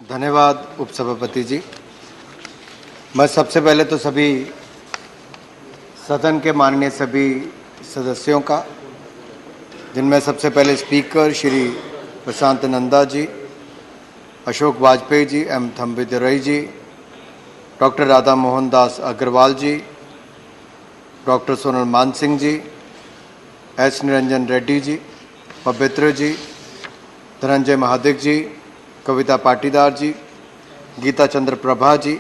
धन्यवाद उपसभापति जी। मैं सबसे पहले तो सभी सदन के माननीय सभी सदस्यों का, जिनमें सबसे पहले स्पीकर श्री प्रशांत नंदा जी, अशोक वाजपेयी जी, एम थम्बिदुरई जी, डॉक्टर राधा मोहन दास अग्रवाल जी, डॉक्टर सोनल मान सिंह जी, एस निरंजन रेड्डी जी, पवित्र जी, धनंजय महादिक जी, कविता पाटीदार जी, गीता चंद्र प्रभा जी,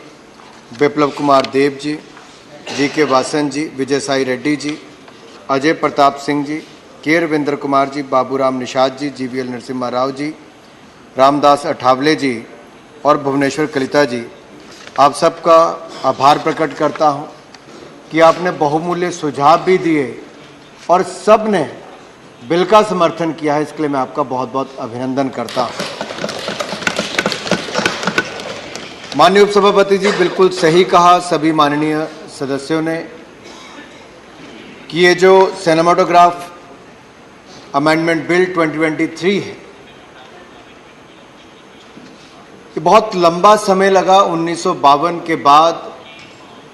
विप्लव कुमार देव जी, के वासन जी, विजय साई रेड्डी जी, अजय प्रताप सिंह जी, के रविंद्र कुमार जी, बाबूराम निषाद जी, GVL नरसिम्हा राव जी, रामदास अठावले जी और भुवनेश्वर कलिता जी, आप सबका आभार प्रकट करता हूं कि आपने बहुमूल्य सुझाव भी दिए और सब ने बिल का समर्थन किया है। इसके लिए मैं आपका बहुत बहुत अभिनंदन करता हूं। माननीय उपसभापति जी, बिल्कुल सही कहा सभी माननीय सदस्यों ने कि ये जो सिनेमाटोग्राफ अमेंडमेंट बिल 2023 है, ये बहुत लंबा समय लगा। 1952 के बाद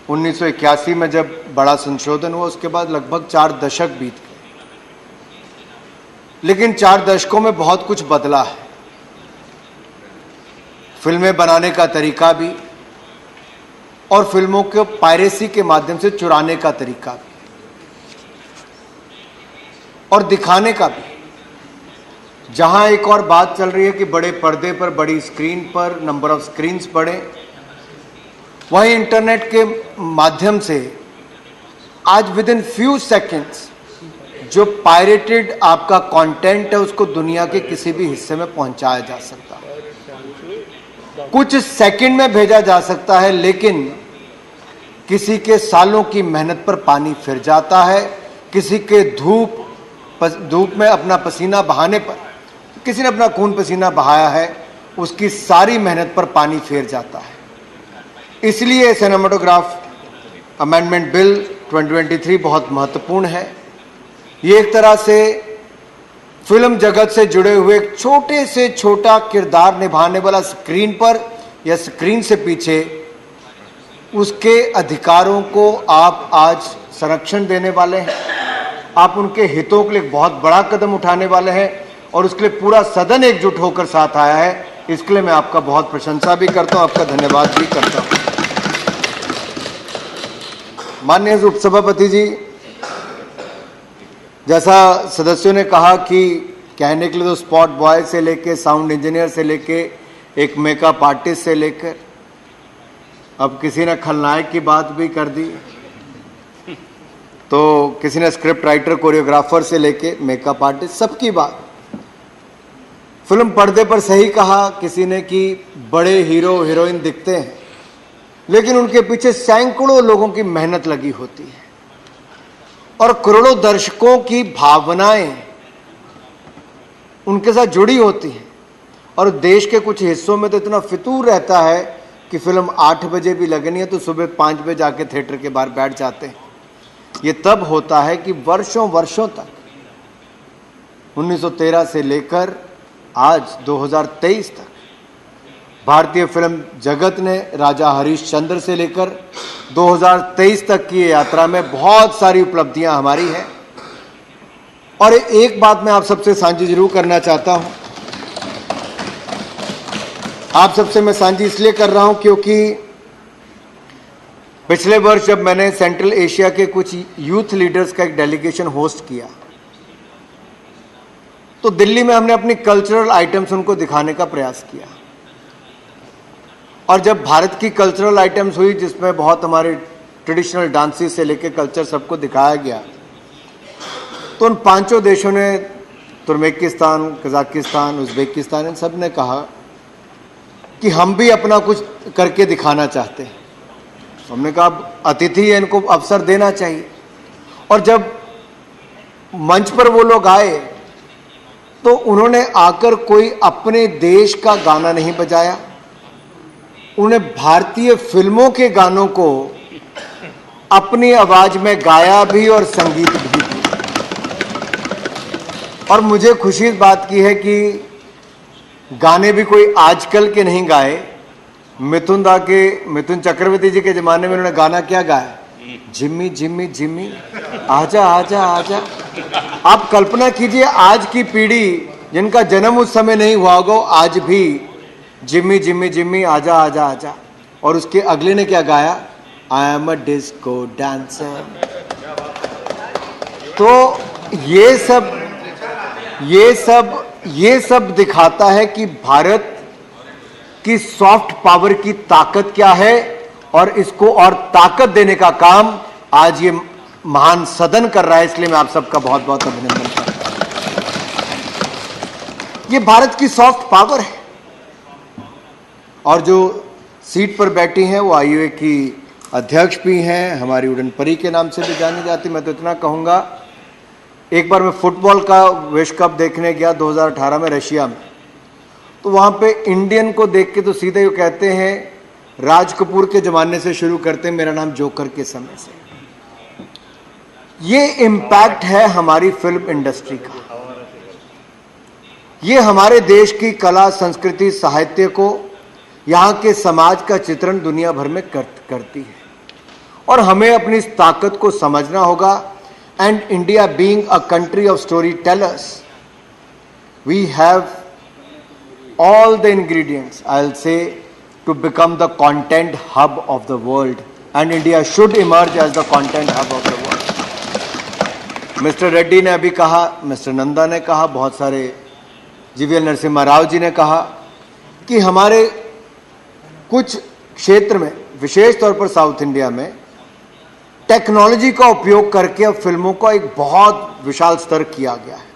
1981 में जब बड़ा संशोधन हुआ, उसके बाद लगभग 4 दशक बीत गए, लेकिन 4 दशकों में बहुत कुछ बदला है। फिल्में बनाने का तरीका भी और फिल्मों को पायरेसी के माध्यम से चुराने का तरीका भी और दिखाने का भी। जहां एक और बात चल रही है कि बड़े पर्दे पर, बड़ी स्क्रीन पर नंबर ऑफ स्क्रीन्स बढ़े, वहीं इंटरनेट के माध्यम से आज विद इन फ्यू सेकेंड्स जो पायरेटेड आपका कंटेंट है उसको दुनिया के किसी भी हिस्से में पहुंचाया जा सकता है, कुछ सेकंड में भेजा जा सकता है, लेकिन किसी के सालों की मेहनत पर पानी फिर जाता है। किसी के धूप में अपना पसीना बहाने पर, किसी ने अपना खून पसीना बहाया है, उसकी सारी मेहनत पर पानी फेर जाता है। इसलिए सिनेमाटोग्राफ अमेंडमेंट बिल 2023 बहुत महत्वपूर्ण है। ये एक तरह से फिल्म जगत से जुड़े हुए एक छोटे से छोटा किरदार निभाने वाला स्क्रीन पर या स्क्रीन से पीछे, उसके अधिकारों को आप आज संरक्षण देने वाले हैं। आप उनके हितों के लिए एक बहुत बड़ा कदम उठाने वाले हैं और उसके लिए पूरा सदन एकजुट होकर साथ आया है। इसके लिए मैं आपका बहुत प्रशंसा भी करता हूं, आपका धन्यवाद भी करता हूं। माननीय उपसभापति जी, जैसा सदस्यों ने कहा कि कहने के लिए तो स्पॉट बॉय से लेके साउंड इंजीनियर से लेके एक मेकअप आर्टिस्ट से लेकर अब किसी ने खलनायक की बात भी कर दी, तो किसी ने स्क्रिप्ट राइटर, कोरियोग्राफर से लेके मेकअप आर्टिस्ट, सबकी बात। फिल्म पर्दे पर सही कहा किसी ने कि बड़े हीरो हीरोइन दिखते हैं, लेकिन उनके पीछे सैकड़ों लोगों की मेहनत लगी होती है और करोड़ों दर्शकों की भावनाएं उनके साथ जुड़ी होती हैं। और देश के कुछ हिस्सों में तो इतना फितूर रहता है कि फिल्म 8 बजे भी लगनी है तो सुबह 5 बजे जाके थिएटर के बाहर बैठ जाते हैं। ये तब होता है कि वर्षों वर्षों तक 1913 से लेकर आज 2023 तक भारतीय फिल्म जगत ने राजा हरिश्चंद्र से लेकर 2023 तक की यात्रा में बहुत सारी उपलब्धियां हमारी हैं। और एक बात मैं आप सबसे साझी जरूर करना चाहता हूं। आप सबसे मैं साझी इसलिए कर रहा हूं क्योंकि पिछले वर्ष जब मैंने सेंट्रल एशिया के कुछ यूथ लीडर्स का एक डेलीगेशन होस्ट किया, तो दिल्ली में हमने अपनी कल्चरल आइटम्स उनको दिखाने का प्रयास किया। और जब भारत की कल्चरल आइटम्स हुई, जिसमें बहुत हमारे ट्रेडिशनल डांसेस से लेकर कल्चर सबको दिखाया गया, तो उन 5 देशों ने, तुर्कमेनिस्तान, कजाकिस्तान, उज्बेकिस्तान, इन सब ने कहा कि हम भी अपना कुछ करके दिखाना चाहते हैं। हमने कहा अतिथि है, इनको अवसर देना चाहिए। और जब मंच पर वो लोग आए तो उन्होंने आकर कोई अपने देश का गाना नहीं बजाया, उन्हें भारतीय फिल्मों के गानों को अपनी आवाज में गाया भी और संगीत भी दिया। और मुझे खुशी इस बात की है कि गाने भी कोई आजकल के नहीं गाए। मिथुन चक्रवर्ती जी के जमाने में उन्होंने गाना क्या गाया, जिम्मी जिम्मी जिम्मी आजा आजा आजा। आप कल्पना कीजिए आज की पीढ़ी जिनका जन्म उस समय नहीं हुआ होगा, आज भी जिम्मी जिम्मी जिम्मी आजा आजा आजा। और उसके अगले ने क्या गाया, I am a disco dancer. तो ये सब दिखाता है कि भारत की सॉफ्ट पावर की ताकत क्या है, और इसको और ताकत देने का काम आज ये महान सदन कर रहा है। इसलिए मैं आप सबका बहुत बहुत अभिनंदन करता हूं। ये भारत की सॉफ्ट पावर है, और जो सीट पर बैठी हैं वो आईयूए की अध्यक्ष भी हैं, हमारी उड़न परी के नाम से भी जानी जाती। मैं तो इतना कहूंगा, एक बार मैं फुटबॉल का विश्व कप देखने गया 2018 में रशिया में, तो वहां पे इंडियन को देख के तो सीधे वो कहते हैं, राज कपूर के जमाने से शुरू करते हैं, मेरा नाम जोकर के समय से। ये इम्पैक्ट है हमारी फिल्म इंडस्ट्री का। ये हमारे देश की कला, संस्कृति, साहित्य को, यहाँ के समाज का चित्रण दुनिया भर में करती है, और हमें अपनी इस ताकत को समझना होगा। And India being a country of story tellers, we have all the ingredients, I'll say, to become the content hub of the world, and India should emerge as the content hub of the world. Mister Reddy ने अभी कहा, mister Nanda ने कहा, बहुत सारे GVL Narasimha Rao ji ने कहा कि हमारे कुछ क्षेत्र में, विशेष तौर पर साउथ इंडिया में, टेक्नोलॉजी का उपयोग करके अब फिल्मों का एक बहुत विशाल स्तर किया गया है।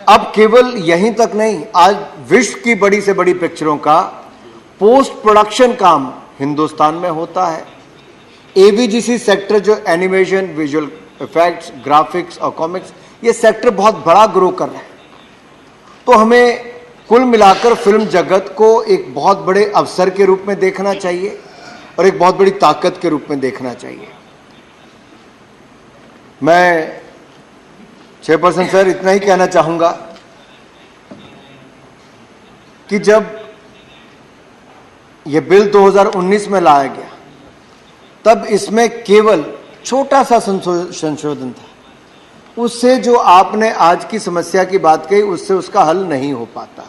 अब केवल यहीं तक नहीं, आज विश्व की बड़ी से बड़ी पिक्चरों का पोस्ट प्रोडक्शन काम हिंदुस्तान में होता है। एवीजीसी सेक्टर, जो एनिमेशन, विजुअल इफेक्ट्स, ग्राफिक्स और कॉमिक्स, ये सेक्टर बहुत बड़ा ग्रो कर रहा है। तो हमें कुल मिलाकर फिल्म जगत को एक बहुत बड़े अवसर के रूप में देखना चाहिए, और एक बहुत बड़ी ताकत के रूप में देखना चाहिए। मैं चेयरपर्सन सर इतना ही कहना चाहूंगा कि जब यह बिल 2019 में लाया गया, तब इसमें केवल छोटा सा संशोधन था। उससे जो आपने आज की समस्या की बात कही, उससे उसका हल नहीं हो पाता।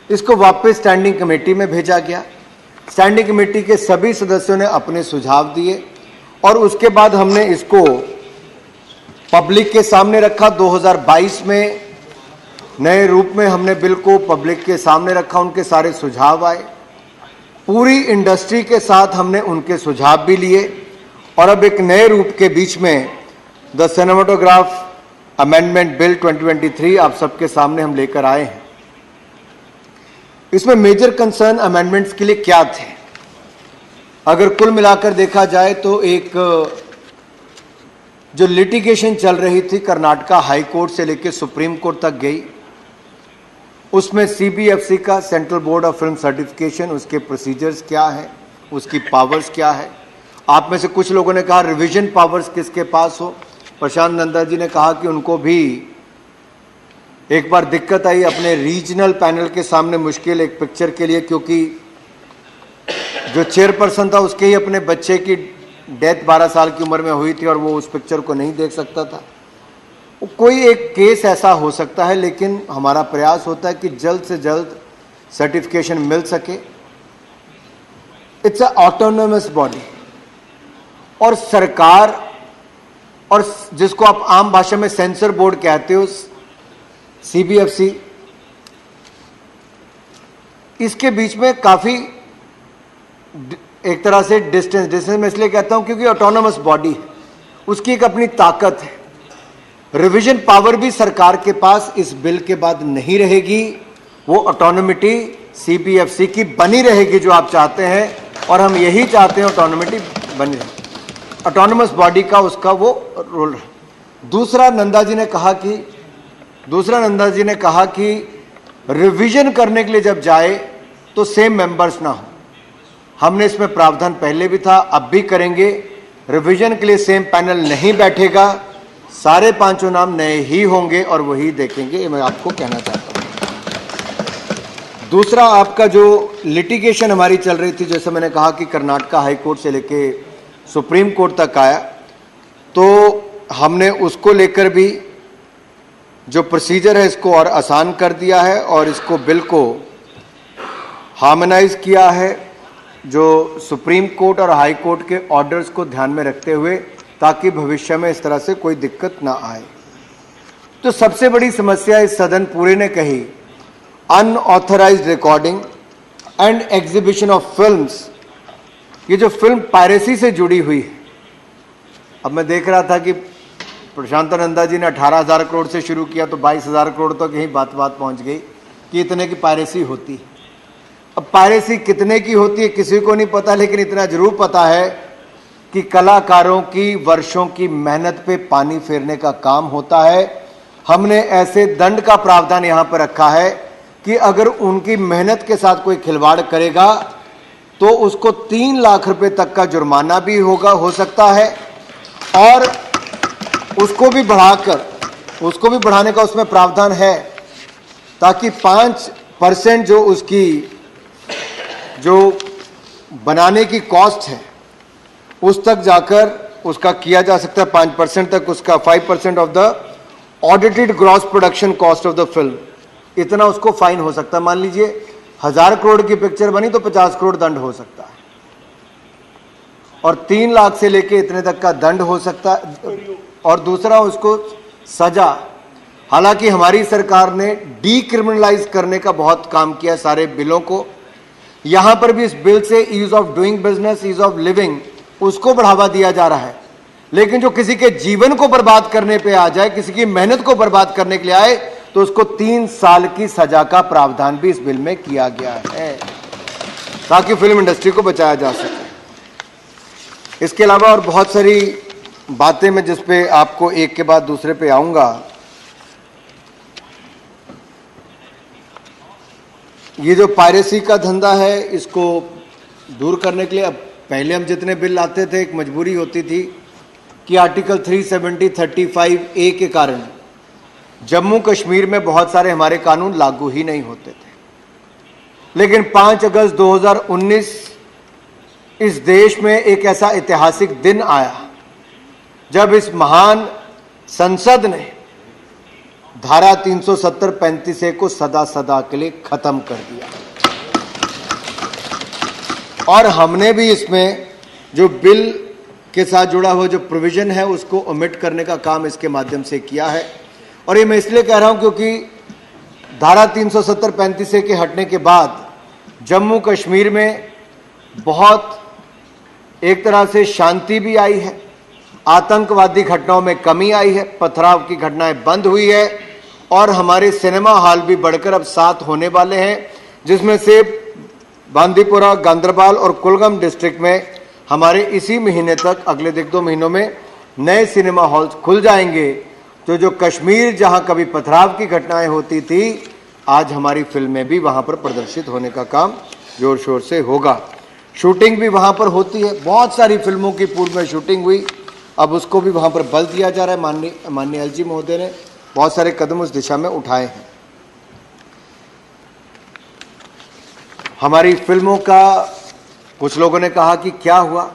इसको वापस स्टैंडिंग कमेटी में भेजा गया। स्टैंडिंग कमेटी के सभी सदस्यों ने अपने सुझाव दिए, और उसके बाद हमने इसको पब्लिक के सामने रखा। 2022 में नए रूप में हमने बिल को पब्लिक के सामने रखा, उनके सारे सुझाव आए, पूरी इंडस्ट्री के साथ हमने उनके सुझाव भी लिए, और अब एक नए रूप के बीच में द सिनेमेटोग्राफ अमेंडमेंट बिल 2023 आप सबके सामने हम लेकर आए हैं। इसमें मेजर कंसर्न अमेंडमेंट्स के लिए क्या थे, अगर कुल मिलाकर देखा जाए तो एक जो लिटिगेशन चल रही थी कर्नाटका हाई कोर्ट से लेकर सुप्रीम कोर्ट तक गई, उसमें सीबीएफसी का, central board of film certification, उसके प्रोसीजर्स क्या हैं, उसकी पावर्स क्या है। आप में से कुछ लोगों ने कहा रिवीजन पावर्स किसके पास हो। प्रशांत नंदा जी ने कहा कि उनको भी एक बार दिक्कत आई अपने रीजनल पैनल के सामने, मुश्किल एक पिक्चर के लिए, क्योंकि जो चेयरपर्सन था उसके ही अपने बच्चे की डेथ 12 साल की उम्र में हुई थी, और वो उस पिक्चर को नहीं देख सकता था। कोई एक केस ऐसा हो सकता है, लेकिन हमारा प्रयास होता है कि जल्द से जल्द सर्टिफिकेशन मिल सके। इट्स अ ऑटोनोमस बॉडी, और सरकार, और जिसको आप आम भाषा में सेंसर बोर्ड कहते हो, सीबीएफसी, इसके बीच में काफी एक तरह से डिस्टेंस मैं इसलिए कहता हूं क्योंकि ऑटोनोमस बॉडी है, उसकी एक अपनी ताकत है। रिवीजन पावर भी सरकार के पास इस बिल के बाद नहीं रहेगी, वो ऑटोनोमिटी सीबीएफसी की बनी रहेगी, जो आप चाहते हैं, और हम यही चाहते हैं ऑटोनोमिटी बनी रहे, ऑटोनोमस बॉडी का उसका वो रोल है। दूसरा नंदा जी ने कहा कि रिवीजन करने के लिए जब जाए तो सेम मेंबर्स ना हो। हमने इसमें प्रावधान पहले भी था, अब भी करेंगे। रिवीजन के लिए सेम पैनल नहीं बैठेगा, सारे पांचों नाम नए ही होंगे और वही देखेंगे। ये मैं आपको कहना चाहता हूं। दूसरा, आपका जो लिटिगेशन हमारी चल रही थी, जैसे मैंने कहा कि कर्नाटका हाई कोर्ट से लेके सुप्रीम कोर्ट तक आया, तो हमने उसको लेकर भी जो प्रोसीजर है इसको और आसान कर दिया है और इसको बिल को हार्मोनाइज किया है, जो सुप्रीम कोर्ट और हाई कोर्ट के ऑर्डर्स को ध्यान में रखते हुए, ताकि भविष्य में इस तरह से कोई दिक्कत ना आए। तो सबसे बड़ी समस्या इस सदन पूरे ने कही, unauthorised recording and exhibition of films, ये जो फिल्म पायरेसी से जुड़ी हुई है। अब मैं देख रहा था कि प्रशांत नंदा जी ने 18,000 करोड़ से शुरू किया तो 22,000 करोड़ तक यही बात पहुंच गई कि इतने की पायरेसी होती है। अब पायरेसी कितने की होती है किसी को नहीं पता, लेकिन इतना जरूर पता है कि कलाकारों की वर्षों की मेहनत पे पानी फेरने का काम होता है। हमने ऐसे दंड का प्रावधान यहां पर रखा है कि अगर उनकी मेहनत के साथ कोई खिलवाड़ करेगा तो उसको 3 लाख रुपए तक का जुर्माना भी हो सकता है, और उसको भी बढ़ाने का उसमें प्रावधान है, ताकि 5% जो उसकी जो बनाने की कॉस्ट है उस तक जाकर उसका किया जा सकता है, 5% तक उसका, 5% of the audited gross production cost of the film, इतना उसको फाइन हो सकता है। मान लीजिए 1000 करोड़ की पिक्चर बनी तो 50 करोड़ दंड हो सकता है, और 3 लाख से लेके इतने तक का दंड हो सकता है। और दूसरा, उसको सजा, हालांकि हमारी सरकार ने डीक्रिमिनलाइज करने का बहुत काम किया सारे बिलों को, यहां पर भी इस बिल से ease of doing business, ease of living, उसको बढ़ावा दिया जा रहा है। लेकिन जो किसी के जीवन को बर्बाद करने पे आ जाए, किसी की मेहनत को बर्बाद करने के लिए आए, तो उसको 3 साल की सजा का प्रावधान भी इस बिल में किया गया है, ताकि फिल्म इंडस्ट्री को बचाया जा सके। इसके अलावा और बहुत सारी बातें मैं जिस पे आपको एक के बाद दूसरे पे आऊंगा। ये जो पायरेसी का धंधा है, इसको दूर करने के लिए, अब पहले हम जितने बिल लाते थे, एक मजबूरी होती थी कि आर्टिकल 370-35A के कारण जम्मू कश्मीर में बहुत सारे हमारे कानून लागू ही नहीं होते थे। लेकिन 5 अगस्त 2019 इस देश में एक ऐसा ऐतिहासिक दिन आया जब इस महान संसद ने धारा 370-35A को सदा के लिए खत्म कर दिया, और हमने भी इसमें जो बिल के साथ जुड़ा हुआ जो प्रोविजन है उसको ओमिट करने का काम इसके माध्यम से किया है। और ये मैं इसलिए कह रहा हूं क्योंकि धारा 370-35A के हटने के बाद जम्मू कश्मीर में बहुत एक तरह से शांति भी आई है, आतंकवादी घटनाओं में कमी आई है, पथराव की घटनाएं बंद हुई है, और हमारे सिनेमा हॉल भी बढ़कर अब 7 होने वाले हैं, जिसमें से बांदीपुरा, गांदरबल और कुलगाम डिस्ट्रिक्ट में हमारे इसी महीने तक, अगले 1-2 महीनों में नए सिनेमा हॉल्स खुल जाएंगे। तो जो कश्मीर जहां कभी पथराव की घटनाएं होती थी, आज हमारी फिल्में भी वहां पर प्रदर्शित होने का काम जोर शोर से होगा। शूटिंग भी वहां पर होती है, बहुत सारी फिल्मों की पूर्व में शूटिंग हुई, अब उसको भी वहां पर बल दिया जा रहा है। माननीय एलजी महोदय ने बहुत सारे कदम उस दिशा में उठाए हैं। हमारी फिल्मों का कुछ लोगों ने कहा कि क्या हुआ,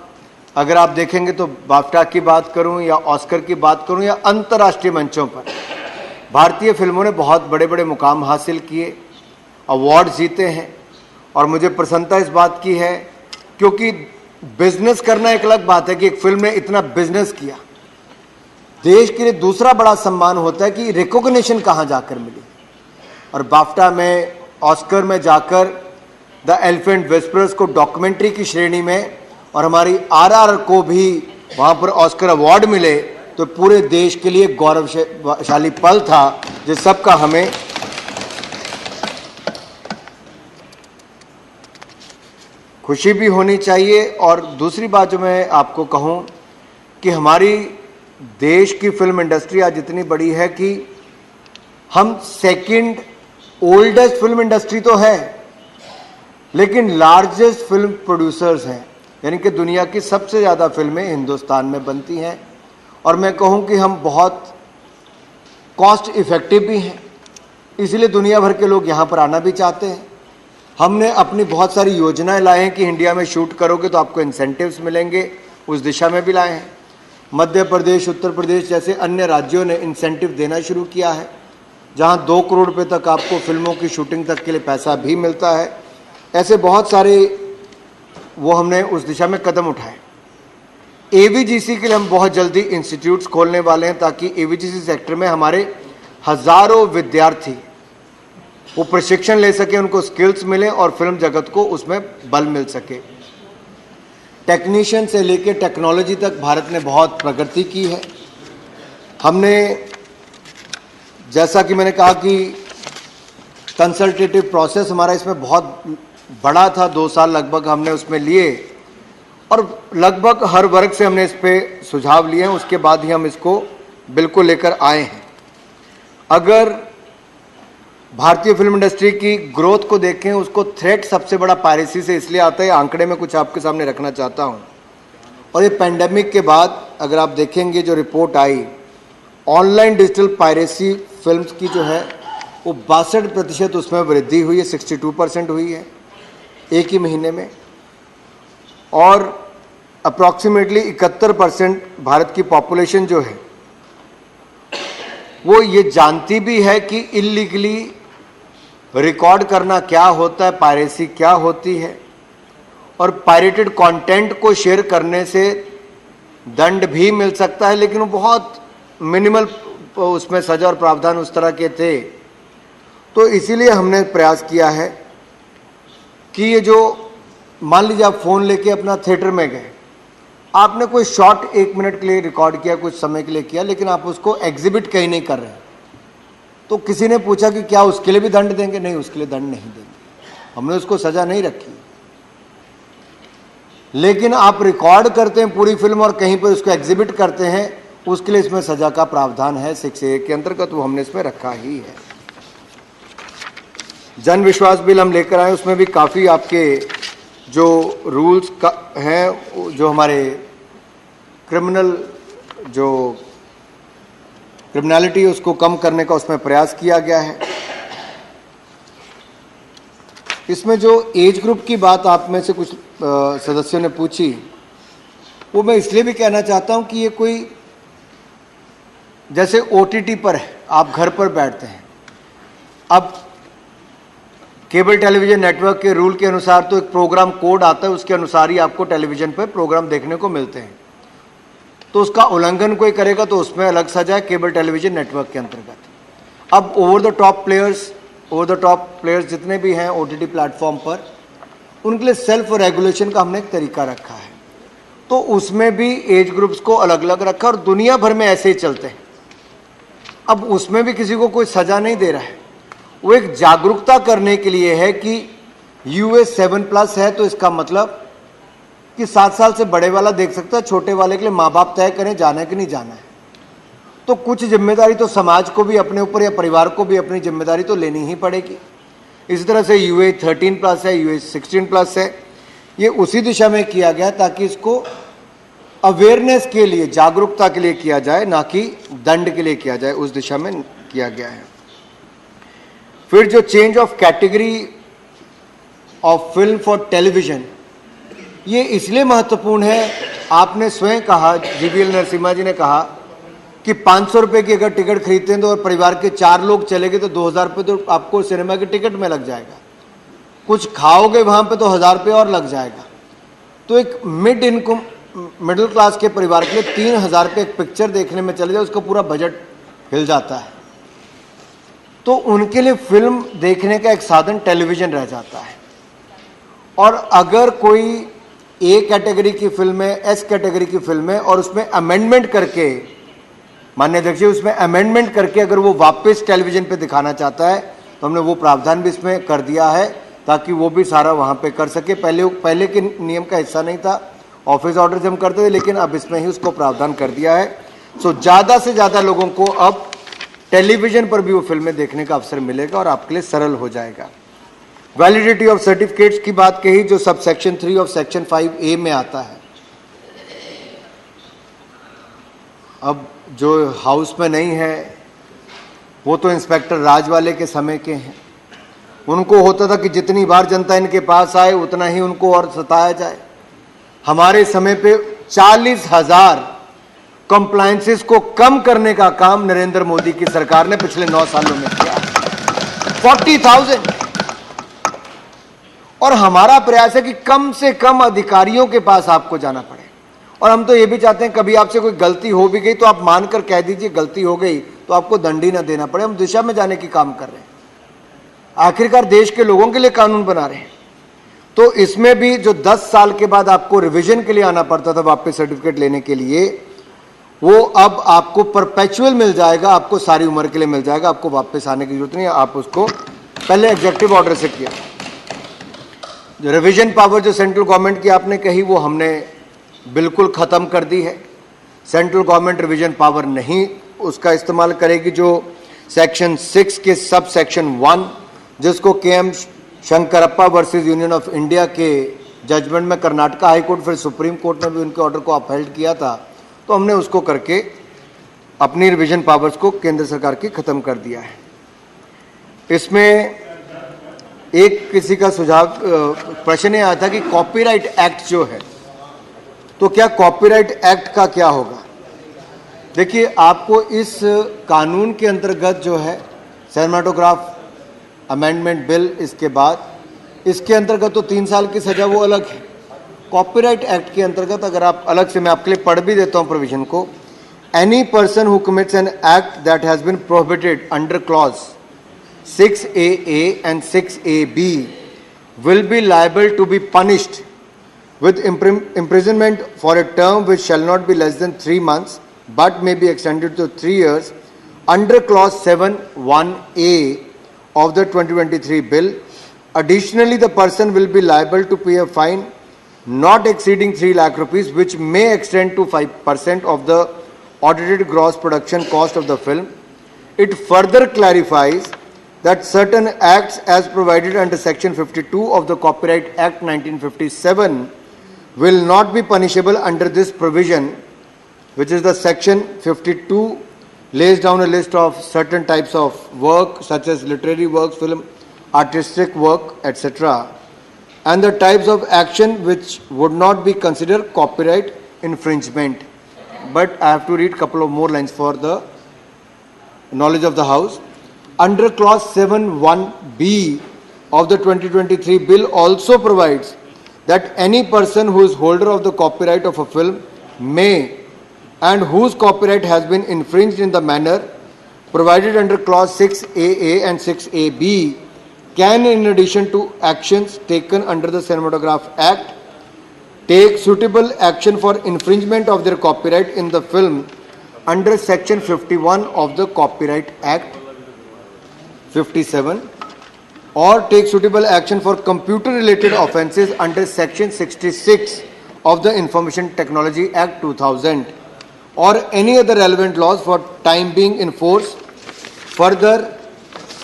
अगर आप देखेंगे तो बाफ्टा की बात करूं या ऑस्कर की बात करूं या अंतर्राष्ट्रीय मंचों पर भारतीय फिल्मों ने बहुत बड़े बड़े मुकाम हासिल किए, अवार्ड जीते हैं, और मुझे प्रसन्नता इस बात की है क्योंकि बिजनेस करना एक अलग बात है कि एक फिल्म ने इतना बिजनेस किया। देश के लिए दूसरा बड़ा सम्मान होता है कि रिकॉग्निशन कहां जाकर मिली, और बाफ्टा में, ऑस्कर में जाकर द एलिफेंट विस्परर्स को डॉक्यूमेंट्री की श्रेणी में, और हमारी आरआर को भी वहां पर ऑस्कर अवार्ड मिले, तो पूरे देश के लिए गौरवशाली पल था, जिस सबका हमें खुशी भी होनी चाहिए। और दूसरी बात जो मैं आपको कहूं कि हमारी देश की फिल्म इंडस्ट्री आज इतनी बड़ी है कि हम सेकंड ओल्डेस्ट फिल्म इंडस्ट्री तो है, लेकिन लार्जेस्ट फिल्म प्रोड्यूसर्स हैं, यानी कि दुनिया की सबसे ज़्यादा फिल्में हिंदुस्तान में बनती हैं। और मैं कहूं कि हम बहुत कॉस्ट इफेक्टिव भी हैं, इसलिए दुनिया भर के लोग यहाँ पर आना भी चाहते हैं। हमने अपनी बहुत सारी योजनाएं लाए हैं कि इंडिया में शूट करोगे तो आपको इंसेंटिव्स मिलेंगे, उस दिशा में भी लाए हैं। मध्य प्रदेश, उत्तर प्रदेश जैसे अन्य राज्यों ने इंसेंटिव देना शुरू किया है, जहां 2 करोड़ रुपए तक आपको फिल्मों की शूटिंग तक के लिए पैसा भी मिलता है। ऐसे बहुत सारे वो हमने उस दिशा में कदम उठाए। एवीजीसी के लिए हम बहुत जल्दी इंस्टीट्यूट्स खोलने वाले हैं, ताकि एवीजीसी सेक्टर में हमारे हजारों विद्यार्थी वो प्रशिक्षण ले सके, उनको स्किल्स मिले और फिल्म जगत को उसमें बल मिल सके। टेक्नीशियन से लेकर टेक्नोलॉजी तक भारत ने बहुत प्रगति की है। हमने, जैसा कि मैंने कहा कि कंसल्टेटिव प्रोसेस हमारा इसमें बहुत बड़ा था, 2 साल लगभग हमने उसमें लिए और लगभग हर वर्ग से हमने इस पे सुझाव लिए हैं, उसके बाद ही हम इसको बिल्कुल लेकर आए हैं। अगर भारतीय फिल्म इंडस्ट्री की ग्रोथ को देखें, उसको थ्रेट सबसे बड़ा पायरेसी से इसलिए आता है, आंकड़े में कुछ आपके सामने रखना चाहता हूं। और ये पैंडेमिक के बाद अगर आप देखेंगे जो रिपोर्ट आई, ऑनलाइन डिजिटल पायरेसी फिल्म्स की जो है वो 62% उसमें वृद्धि हुई है, 62% हुई है एक ही महीने में। और अप्रॉक्सीमेटली 71% भारत की पॉपुलेशन जो है वो ये जानती भी है कि इल्लीगली रिकॉर्ड करना क्या होता है, पायरेसी क्या होती है, और पायरेटेड कंटेंट को शेयर करने से दंड भी मिल सकता है, लेकिन वो बहुत मिनिमल उसमें सजा और प्रावधान उस तरह के थे। तो इसीलिए हमने प्रयास किया है कि ये जो, मान लीजिए आप फ़ोन लेके अपना थिएटर में गए, आपने कोई शॉट 1 मिनट के लिए रिकॉर्ड किया, कुछ समय के लिए किया, लेकिन आप उसको एग्जिबिट कहीं नहीं कर रहे हैं, तो किसी ने पूछा कि क्या उसके लिए भी दंड देंगे? नहीं, उसके लिए दंड नहीं देंगे, हमने उसको सजा नहीं रखी। लेकिन आप रिकॉर्ड करते हैं पूरी फिल्म और कहीं पर उसको एग्जिबिट करते हैं, उसके लिए इसमें सजा का प्रावधान है 6A के अंतर्गत, वो हमने इसमें रखा ही है। जन विश्वास बिल हम लेकर आए, उसमें भी काफ़ी आपके जो रूल्स का हैं, जो हमारे क्रिमिनलिटी उसको कम करने का उसमें प्रयास किया गया है। इसमें जो एज ग्रुप की बात आप में से कुछ सदस्यों ने पूछी, वो मैं इसलिए भी कहना चाहता हूं कि ये कोई, जैसे OTT पर है, आप घर पर बैठते हैं, अब केबल टेलीविजन नेटवर्क के रूल के अनुसार तो एक प्रोग्राम कोड आता है, उसके अनुसार ही आपको टेलीविजन पर प्रोग्राम देखने को मिलते हैं। तो उसका उल्लंघन कोई करेगा तो उसमें अलग सजा है केबल टेलीविजन नेटवर्क के अंतर्गत। अब ओवर द टॉप प्लेयर्स जितने भी हैं OTT प्लेटफॉर्म पर, उनके लिए सेल्फ रेगुलेशन का हमने एक तरीका रखा है, तो उसमें भी एज ग्रुप्स को अलग अलग रखा और दुनिया भर में ऐसे ही चलते हैं। अब उसमें भी किसी को कोई सजा नहीं दे रहा है, वो एक जागरूकता करने के लिए है कि US 7+ है, तो इसका मतलब कि 7 साल से बड़े वाला देख सकता है, छोटे वाले के लिए माँ बाप तय करें जाना है कि नहीं जाना है। तो कुछ जिम्मेदारी तो समाज को भी अपने ऊपर या परिवार को भी अपनी जिम्मेदारी तो लेनी ही पड़ेगी। इसी तरह से US 13+ है, US 16+ है, ये उसी दिशा में किया गया ताकि इसको अवेयरनेस के लिए, जागरूकता के लिए किया जाए, ना कि दंड के लिए किया जाए, उस दिशा में किया गया है। फिर जो change of category of film for television, ये इसलिए महत्वपूर्ण है, आपने स्वयं कहा, GVL नरसिम्हा जी ने कहा कि 500 रुपये की अगर टिकट खरीदते हैं तो और परिवार के 4 लोग चले गए तो 2000 रुपये तो आपको सिनेमा की टिकट में लग जाएगा, कुछ खाओगे वहाँ पे तो 1000 रुपये और लग जाएगा। तो एक मिडिल क्लास के परिवार के लिए 3000 रुपये एक पिक्चर देखने में चले जाए, उसका पूरा बजट हिल जाता है। तो उनके लिए फिल्म देखने का एक साधन टेलीविजन रह जाता है। और अगर कोई A कैटेगरी की फिल्म है, S कैटेगरी की फिल्म है, और उसमें अमेंडमेंट करके, माननीय अध्यक्ष जी, उसमें अमेंडमेंट करके अगर वो वापस टेलीविजन पे दिखाना चाहता है तो हमने वो प्रावधान भी इसमें कर दिया है, ताकि वो भी सारा वहाँ पे कर सके। पहले के नियम का हिस्सा नहीं था, ऑफिस ऑर्डर से हम करते थे, लेकिन अब इसमें ही उसको प्रावधान कर दिया है। सो ज़्यादा से ज़्यादा लोगों को अब टेलीविजन पर भी वो फिल्में देखने का अवसर मिलेगा और आपके लिए सरल हो जाएगा। वैलिडिटी ऑफ सर्टिफिकेट्स की बात कही, जो sub section 3 of section 5A में आता है। अब जो हाउस में नहीं है वो तो इंस्पेक्टर राज वाले के समय के हैं, उनको होता था कि जितनी बार जनता इनके पास आए उतना ही उनको और सताया जाए। हमारे समय पे 40,000 कंप्लायंसेस को कम करने का काम नरेंद्र मोदी की सरकार ने पिछले 9 सालों में किया। 40,000। और हमारा प्रयास है कि कम से कम अधिकारियों के पास आपको जाना पड़े। और हम तो ये भी चाहते हैं कभी आपसे कोई गलती हो भी गई तो आप मानकर कह दीजिए गलती हो गई, तो आपको दंड ही ना देना पड़े। हम दिशा में जाने की काम कर रहे हैं। आखिरकार देश के लोगों के लिए कानून बना रहे हैं। तो इसमें भी जो 10 साल के बाद आपको रिवीजन के लिए आना पड़ता था वापस सर्टिफिकेट लेने के लिए, वो अब आपको परपेचुअल मिल जाएगा, आपको सारी उम्र के लिए मिल जाएगा। आपको वापस आने की जरूरत नहीं है। आप उसको पहले एग्जीक्यूटिव ऑर्डर से किया। जो रिवीजन पावर जो सेंट्रल गवर्नमेंट की आपने कही, वो हमने बिल्कुल ख़त्म कर दी है। सेंट्रल गवर्नमेंट रिवीजन पावर नहीं उसका इस्तेमाल करेगी। जो सेक्शन 6 के सब सेक्शन 1, जिसको KM. Shankarappa versus union of India के जजमेंट में कर्नाटका हाई कोर्ट फिर सुप्रीम कोर्ट ने भी उनके ऑर्डर को अपहेल्ड किया था, तो हमने उसको करके अपनी रिवीजन पावर्स को केंद्र सरकार की ख़त्म कर दिया है। इसमें एक किसी का सुझाव प्रश्न आया था कि कॉपीराइट एक्ट जो है, तो क्या कॉपीराइट एक्ट का क्या होगा। देखिए, आपको इस कानून के अंतर्गत जो है सिनेमाटोग्राफ अमेंडमेंट बिल, इसके बाद इसके अंतर्गत तो 3 साल की सजा वो अलग है। कॉपीराइट एक्ट के अंतर्गत अगर आप अलग से, मैं आपके लिए पढ़ भी देता हूं प्रोविजन को, any person who commits an act that has been prohibited under clause 6AA and 6AB will be liable to be punished with imprisonment for a term which shall not be less than 3 months but may be extended to 3 years under clause 7(1)(a) of the 2023 bill. Additionally, the person will be liable to pay a fine not exceeding 3 lakh rupees, which may extend to 5% of the audited gross production cost of the film. It further clarifies that certain acts as provided under section 52 of the Copyright Act 1957 will not be punishable under this provision, which is the section 52 lays down a list of certain types of work such as literary works, film, artistic work, etc., and the types of action which would not be considered copyright infringement. But I have to read a couple of more lines for the knowledge of the House. Under clause 7(1)(b) of the 2023 bill also provides that any person who is holder of the copyright of a film may, and whose copyright has been infringed in the manner provided under clause 6AA and 6AB, can, in addition to actions taken under the Cinematograph Act, take suitable action for infringement of their copyright in the film under section 51 of the Copyright Act 57, or take suitable action for computer related offences under section 66 of the Information Technology Act 2000, or any other relevant laws for time being in force. Further,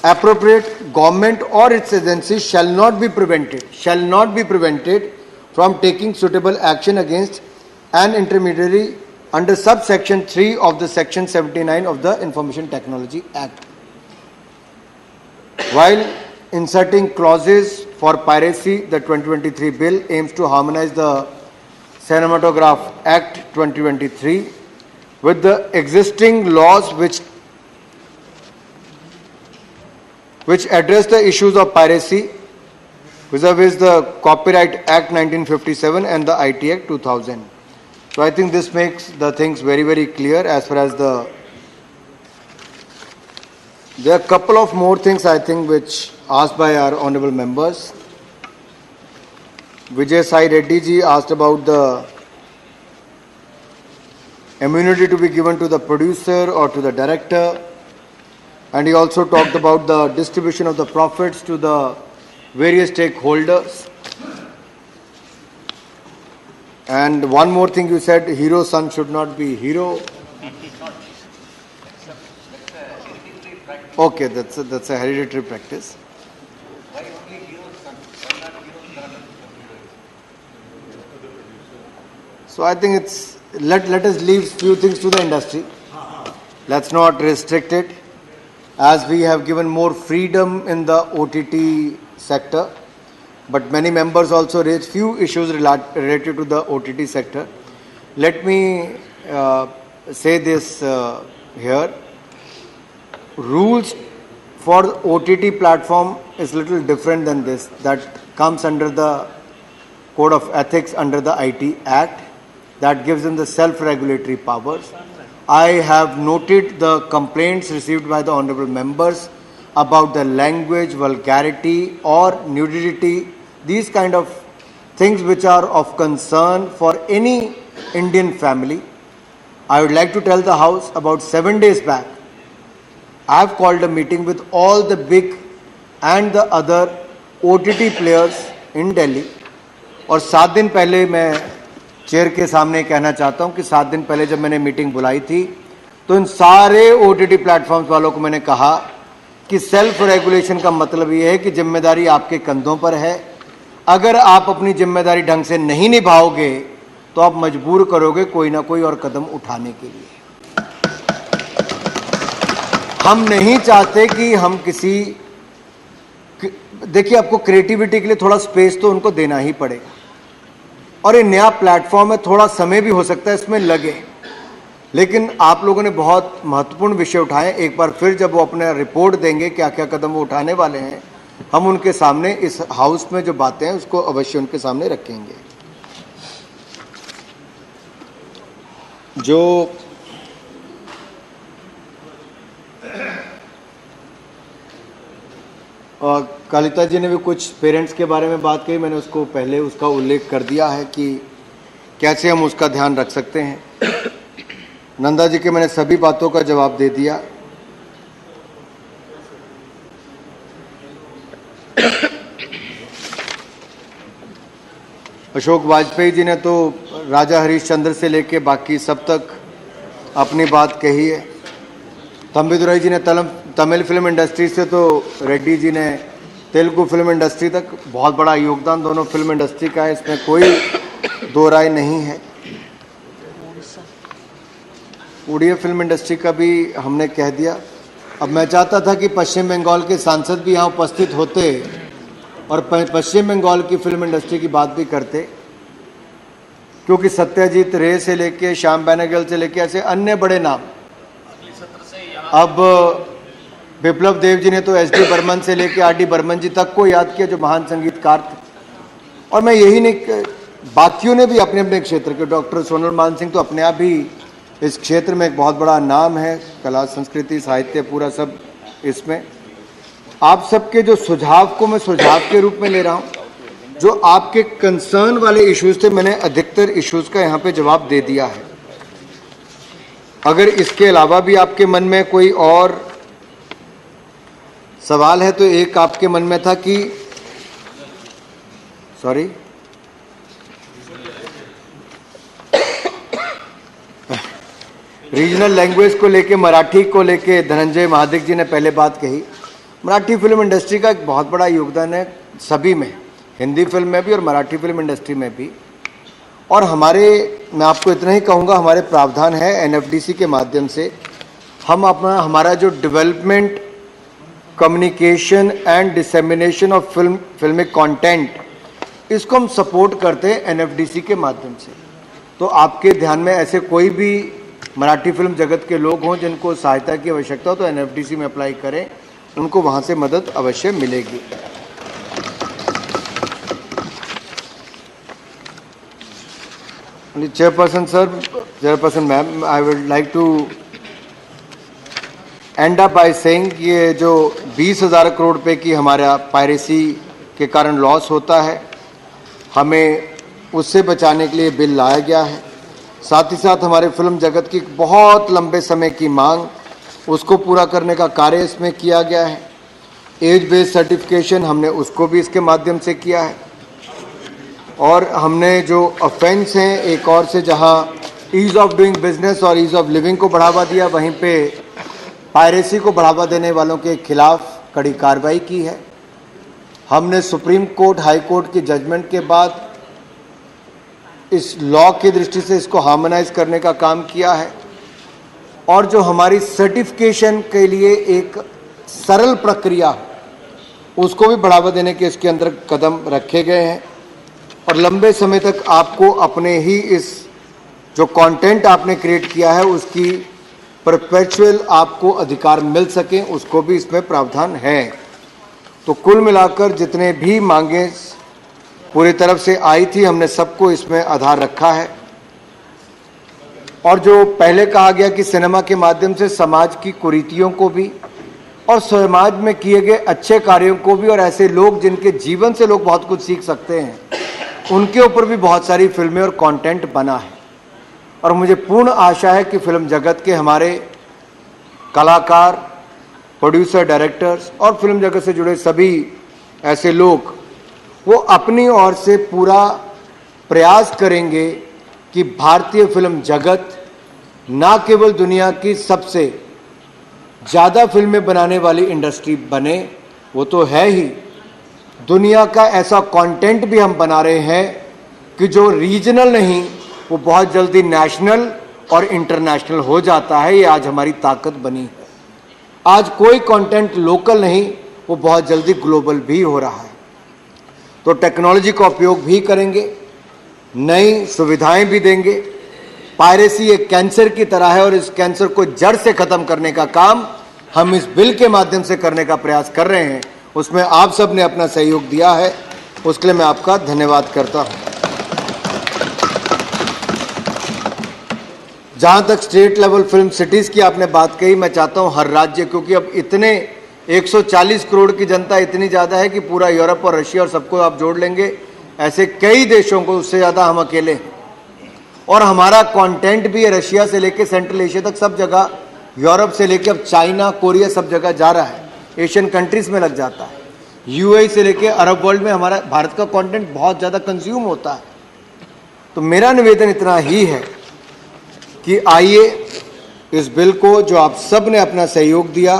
appropriate government or its agencies shall not be prevented from taking suitable action against an intermediary under subsection 3 of the section 79 of the Information Technology Act. While inserting clauses for piracy, the 2023 bill aims to harmonize the Cinematograph Act 2023 with the existing laws which address the issues of piracy vis-a-vis the Copyright Act 1957 and the IT Act 2000. So I think this makes the things very, very clear as far as the... There are a couple of more things I think which asked by our honorable members. Vijay Sai Reddy ji asked about the immunity to be given to the producer or to the director, and he also talked about the distribution of the profits to the various stakeholders. And one more thing you said, hero's son should not be hero. Okay, that's a hereditary practice. Why only hero's son? Why not hero's son? So I think it's let us leave few things to the industry. Let's not restrict it. as we have given more freedom in the OTT sector, but many members also raised few issues related to the OTT sector. Let me say this here. Rules for the OTT platform is little different than this. That comes under the Code of Ethics under the IT Act. That gives them the self-regulatory powers. I have noted the complaints received by the honorable members about the language, vulgarity or nudity, these kind of things which are of concern for any Indian family. I would like to tell the House about 7 days back, I have called a meeting with all the big and the other OTT players in Delhi. और 7 दिन पहले मैं chair के सामने कहना चाहता हूं कि 7 दिन पहले जब मैंने मीटिंग बुलाई थी तो इन सारे OTT प्लेटफॉर्म्स वालों को मैंने कहा कि सेल्फ रेगुलेशन का मतलब ये है कि जिम्मेदारी आपके कंधों पर है। अगर आप अपनी जिम्मेदारी ढंग से नहीं निभाओगे तो आप मजबूर करोगे कोई ना कोई और कदम उठाने के लिए। हम नहीं चाहते कि हम किसी, देखिए आपको क्रिएटिविटी के लिए थोड़ा स्पेस तो उनको देना ही पड़ेगा और ये नया प्लेटफॉर्म है, थोड़ा समय भी हो सकता है इसमें लगे, लेकिन आप लोगों ने बहुत महत्वपूर्ण विषय उठाए। एक बार फिर जब वो अपने रिपोर्ट देंगे क्या क्या कदम वो उठाने वाले हैं, हम उनके सामने इस हाउस में जो बातें हैं उसको अवश्य उनके सामने रखेंगे। जो कलिता जी ने भी कुछ पेरेंट्स के बारे में बात कही, मैंने उसको पहले उसका उल्लेख कर दिया है कि कैसे हम उसका ध्यान रख सकते हैं। नंदा जी के मैंने सभी बातों का जवाब दे दिया। अशोक वाजपेयी जी ने तो राजा हरिश्चंद्र से लेके बाकी सब तक अपनी बात कही है। तंबिदुराई जी ने तमिल फिल्म इंडस्ट्री से तो रेड्डी जी ने तेलुगु फिल्म इंडस्ट्री तक बहुत बड़ा योगदान दोनों फिल्म इंडस्ट्री का है, इसमें कोई दो राय नहीं है। उड़िया फिल्म इंडस्ट्री का भी हमने कह दिया। अब मैं चाहता था कि पश्चिम बंगाल के सांसद भी यहाँ उपस्थित होते और पश्चिम बंगाल की फिल्म इंडस्ट्री की बात भी करते, क्योंकि सत्यजीत रे से लेके श्याम बेनेगल से लेके ऐसे अन्य बड़े नाम, अब विप्लव देव जी ने तो एस डी बर्मन से लेके आर डी बर्मन जी तक को याद किया जो महान संगीतकार थे। और मैं यही नहीं, बाकियों ने भी अपने अपने क्षेत्र के, डॉक्टर सोनल मान सिंह तो अपने आप ही इस क्षेत्र में एक बहुत बड़ा नाम है, कला संस्कृति साहित्य पूरा सब इसमें। आप सबके जो सुझाव को मैं सुझाव के रूप में ले रहा हूँ, जो आपके कंसर्न वाले इश्यूज थे मैंने अधिकतर इश्यूज का यहाँ पे जवाब दे दिया है। अगर इसके अलावा भी आपके मन में कोई और सवाल है तो एक आपके मन में था कि रीजनल लैंग्वेज को लेके, मराठी को लेके धनंजय महादिक जी ने पहले बात कही। मराठी फिल्म इंडस्ट्री का एक बहुत बड़ा योगदान है सभी में, हिंदी फिल्म में भी और मराठी फिल्म इंडस्ट्री में भी। और मैं आपको इतना ही कहूँगा, हमारे प्रावधान है एनएफडीसी के माध्यम से हम हमारा जो development, communication and dissemination of filmic content, इसको हम सपोर्ट करते हैं एनएफडीसी के माध्यम से। तो आपके ध्यान में ऐसे कोई भी मराठी फिल्म जगत के लोग हों जिनको सहायता की आवश्यकता हो तो एनएफडीसी में अप्लाई करें, उनको वहाँ से मदद अवश्य मिलेगी। Chairperson sir, chairperson ma'am, I would like to end up by saying ये जो 20,000 करोड़ रुपए की हमारा पायरेसी के कारण लॉस होता है, हमें उससे बचाने के लिए बिल लाया गया है। साथ ही साथ हमारे फिल्म जगत की बहुत लंबे समय की मांग, उसको पूरा करने का कार्य इसमें किया गया है। एज बेस्ड सर्टिफिकेशन हमने उसको भी इसके माध्यम से किया है। और हमने जो ऑफेंस हैं एक और से, जहां ईज ऑफ डूइंग बिजनेस और ईज ऑफ लिविंग को बढ़ावा दिया, वहीं पे पायरेसी को बढ़ावा देने वालों के खिलाफ कड़ी कार्रवाई की है। हमने सुप्रीम कोर्ट, हाई कोर्ट की जजमेंट के बाद इस लॉ की दृष्टि से इसको हार्मोनाइज करने का काम किया है। और जो हमारी सर्टिफिकेशन के लिए एक सरल प्रक्रिया उसको भी बढ़ावा देने के इसके अंदर कदम रखे गए हैं और लंबे समय तक आपको अपने ही इस जो कंटेंट आपने क्रिएट किया है उसकी परपेचुअल आपको अधिकार मिल सके, उसको भी इसमें प्रावधान है। तो कुल मिलाकर जितने भी मांगे पूरी तरफ से आई थी, हमने सबको इसमें आधार रखा है। और जो पहले कहा गया कि सिनेमा के माध्यम से समाज की कुरीतियों को भी और समाज में किए गए अच्छे कार्यों को भी और ऐसे लोग जिनके जीवन से लोग बहुत कुछ सीख सकते हैं, उनके ऊपर भी बहुत सारी फिल्में और कंटेंट बना है। और मुझे पूर्ण आशा है कि फिल्म जगत के हमारे कलाकार, प्रोड्यूसर, डायरेक्टर्स और फिल्म जगत से जुड़े सभी ऐसे लोग वो अपनी ओर से पूरा प्रयास करेंगे कि भारतीय फिल्म जगत ना केवल दुनिया की सबसे ज़्यादा फिल्में बनाने वाली इंडस्ट्री बने, वो तो है ही, दुनिया का ऐसा कंटेंट भी हम बना रहे हैं कि जो रीजनल नहीं वो बहुत जल्दी नेशनल और इंटरनेशनल हो जाता है। ये आज हमारी ताकत बनी है। आज कोई कंटेंट लोकल नहीं, वो बहुत जल्दी ग्लोबल भी हो रहा है। तो टेक्नोलॉजी का उपयोग भी करेंगे, नई सुविधाएं भी देंगे। पायरेसी एक कैंसर की तरह है और इस कैंसर को जड़ से खत्म करने का काम हम इस बिल के माध्यम से करने का प्रयास कर रहे हैं। उसमें आप सब ने अपना सहयोग दिया है, उसके लिए मैं आपका धन्यवाद करता हूं। जहां तक स्टेट लेवल फिल्म सिटीज की आपने बात कही, मैं चाहता हूं हर राज्य, क्योंकि अब इतने 140 करोड़ की जनता इतनी ज़्यादा है कि पूरा यूरोप और रशिया और सबको आप जोड़ लेंगे, ऐसे कई देशों को, उससे ज़्यादा हम अकेले हैं। और हमारा कंटेंट भी रशिया से लेकर सेंट्रल एशिया तक सब जगह, यूरोप से लेकर अब चाइना, कोरिया सब जगह जा रहा है, एशियन कंट्रीज में लग जाता है। यूएई से लेकर अरब वर्ल्ड में हमारा भारत का कंटेंट बहुत ज़्यादा कंज्यूम होता है। तो मेरा निवेदन इतना ही है कि आइए इस बिल को, जो आप सब ने अपना सहयोग दिया,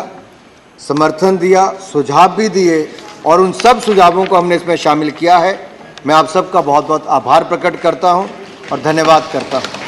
समर्थन दिया, सुझाव भी दिए और उन सब सुझावों को हमने इसमें शामिल किया है, मैं आप सबका बहुत बहुत आभार प्रकट करता हूं और धन्यवाद करता हूं।